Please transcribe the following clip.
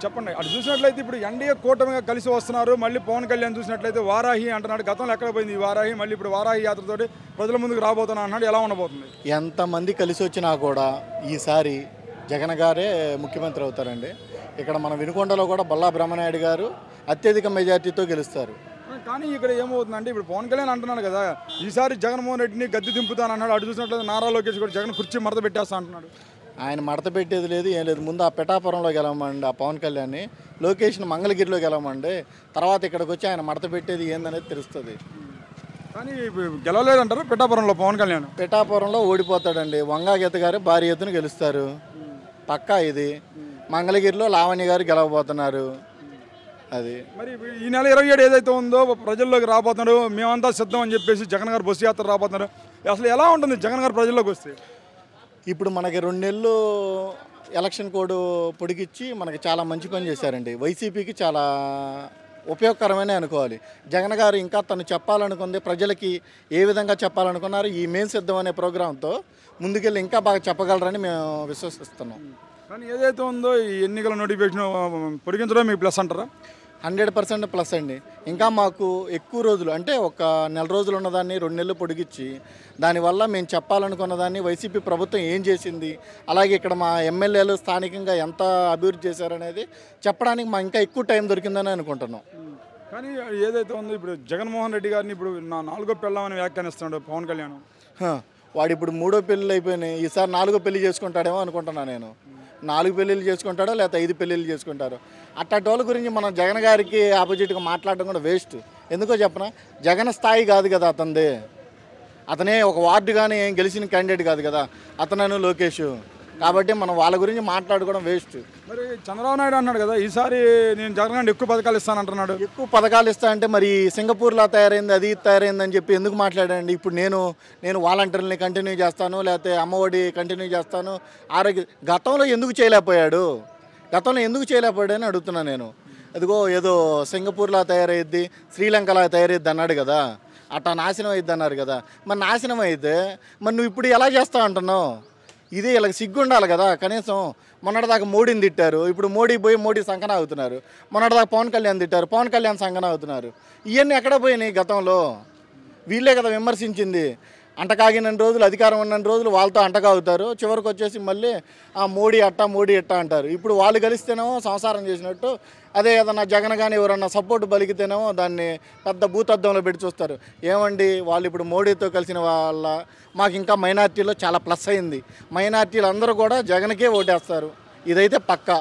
చెప్పండి. అటు చూసినట్లయితే ఇప్పుడు ఎన్డీఏ కూటమిగా కలిసి వస్తున్నారు. మళ్ళీ పవన్ కళ్యాణ్ చూసినట్లయితే వారాహి అంటున్నాడు. గతంలో ఎక్కడ పోయింది ఈ వారాహి? మళ్ళీ ఇప్పుడు వారాహి యాత్రతోటి ప్రజల ముందుకు రాబోతున్నా అన్నాడు. ఎలా ఉండబోతుంది? ఎంతమంది కలిసి వచ్చినా కూడా ఈసారి జగన్ గారే ముఖ్యమంత్రి అవుతారండి. ఇక్కడ మన వినుకొండలో కూడా బల్లా బ్రహ్మనాయుడు గారు అత్యధిక మెజార్టీతో గెలుస్తారు. కానీ ఇక్కడ ఏమవుతుందంటే ఇప్పుడు పవన్ కళ్యాణ్ అంటున్నాడు కదా, ఈసారి జగన్మోహన్ రెడ్డిని గద్దె దింపుతానన్నాడు. అటు చూసినట్లయితే నారా లోకేష్ కూడా జగన్ కుర్చీ మడత పెట్టేస్తా అంటున్నాడు. ఆయన మడత పెట్టేది లేదు, ఏం లేదు. ముందు ఆ పిఠాపురంలో గెలవమండి ఆ పవన్ కళ్యాణ్ని, లోకేష్ని మంగళగిరిలో గెలవమండి. తర్వాత ఇక్కడికి వచ్చి ఆయన మడత పెట్టేది ఏందనేది తెలుస్తుంది. కానీ గెలవలేదంటారు పిఠాపురంలో పవన్ కళ్యాణ్. పిఠాపురంలో ఓడిపోతాడండి. వంగా గీత గారు భారీ ఎత్తున గెలుస్తారు పక్కా. ఇది మంగళగిరిలో లావణ్య గారు గెలవబోతున్నారు. అది మరి ఈ నెల 27 ఏదైతే ఉందో ప్రజల్లోకి రాబోతున్నారు. మేమంతా సిద్ధం అని చెప్పేసి జగన్ గారు బస్సు యాత్ర రాబోతున్నారు. అసలు ఎలా ఉంటుంది జగన్ గారు ప్రజల్లోకి వస్తే? ఇప్పుడు మనకి 2 నెలలు ఎలక్షన్ కోడ్ పొడిగిచ్చి మనకి చాలా మంచి పని చేశారండి. వైసీపీకి చాలా ఉపయోగకరమైన అనుకోవాలి. జగన్ గారు ఇంకా తను చెప్పాలనుకుంది ప్రజలకి ఏ విధంగా చెప్పాలనుకున్నారు, ఈ మేం సిద్ధం అనే ప్రోగ్రాంతో ముందుకెళ్ళి ఇంకా బాగా చెప్పగలరని మేము విశ్వసిస్తున్నాం. కానీ ఏదైతే ఉందో ఈ ఎన్నికల నోటిఫికేషన్ పొడిగించడం మీకు ప్లస్ అంటారా? 100% ప్లస్ అండి. ఇంకా మాకు ఎక్కువ రోజులు అంటే ఒక నెల రోజులు ఉన్నదాన్ని 2 నెలలు పొడిగించి దానివల్ల మేము చెప్పాలనుకున్న దాన్ని వైసీపీ ప్రభుత్వం ఏం చేసింది, అలాగే ఇక్కడ మా ఎమ్మెల్యేలు స్థానికంగా ఎంత అభివృద్ధి చేశారనేది చెప్పడానికి మా ఇంకా ఎక్కువ టైం దొరికిందని అనుకుంటున్నాం. కానీ ఏదైతే ఉందో ఇప్పుడు జగన్మోహన్ రెడ్డి గారిని ఇప్పుడు నా 4వ పెళ్ళామని వ్యాఖ్యానిస్తున్నాడు పవన్ కళ్యాణ్. వాడు ఇప్పుడు 3వ పెళ్ళిళ్ళు అయిపోయినాయి, ఈసారి 4వ పెళ్లి చేసుకుంటాడేమో అనుకుంటున్నాను నేను. 4 పెళ్ళిళ్ళు చేసుకుంటాడో లేకపోతే 5 పెళ్ళిళ్ళు చేసుకుంటారో. అట్లాంటి వాళ్ళ గురించి మనం జగన్ గారికి ఆపోజిట్గా మాట్లాడడం కూడా వేస్ట్. ఎందుకో చెప్పనా, జగన్ స్థాయి కాదు కదా అతనిది. అతనే ఒక వార్డు కానీ ఏం గెలిచిన క్యాండిడేట్ కాదు కదా అతను లోకేష్. కాబట్టి మనం వాళ్ళ గురించి మాట్లాడుకోవడం వేస్ట్. మరి చంద్రబాబు నాయుడు అన్నాడు కదా, ఈసారి నేను జగన్ గారిని ఎక్కువ పథకాలు ఇస్తానంటున్నాడు. ఎక్కువ పథకాలు ఇస్తా అంటే మరి సింగపూర్లో తయారైంది, అది తయారైందని చెప్పి ఎందుకు మాట్లాడండి? ఇప్పుడు నేను వాలంటీర్ని కంటిన్యూ చేస్తాను, లేకపోతే అమ్మఒడి కంటిన్యూ చేస్తాను, ఆరోగ్య గతంలో ఎందుకు చేయలేకపోయాడు అని అడుగుతున్నాను నేను. అదిగో ఏదో సింగపూర్లో తయారైద్ది, శ్రీలంకలా తయారైద్ది అన్నాడు కదా, అట్లా నాశనం అయిద్ది అన్నారు కదా. మరి నాశనం అయితే మరి నువ్వు ఇప్పుడు ఎలా చేస్తావు అంటున్నావు? ఇది ఇలా సిగ్గు ఉండాలి కదా కనీసం. మొన్నటిదాకా మోడీని తిట్టారు, ఇప్పుడు మోడీ పోయి మోడీ సంకన అవుతున్నారు. మొన్నటిదాకా పవన్ కళ్యాణ్ తిట్టారు, పవన్ కళ్యాణ్ సంకన అవుతున్నారు. ఇవన్నీ ఎక్కడ పోయినాయి గతంలో? వీళ్ళే కదా విమర్శించింది. అంటకాగిన రోజులు, అధికారం ఉన్న రోజులు వాళ్ళతో అంటకాగుతారు, చివరికి వచ్చేసి మళ్ళీ మోడీ అట్టా అంటారు. ఇప్పుడు వాళ్ళు కలిస్తేనేమో సంసారం చేసినట్టు, అదే ఏదన్నా జగన్ కానీ ఎవరన్నా సపోర్ట్ పలికితేనేమో దాన్ని పెద్ద భూతద్దంలో పెట్టి చూస్తారు. ఏమండి వాళ్ళు ఇప్పుడు మోడీతో కలిసిన వాళ్ళ మాకు ఇంకా మైనార్టీలో చాలా ప్లస్ అయింది. మైనార్టీలు అందరూ కూడా జగన్కే ఓటేస్తారు, ఇదైతే పక్కా.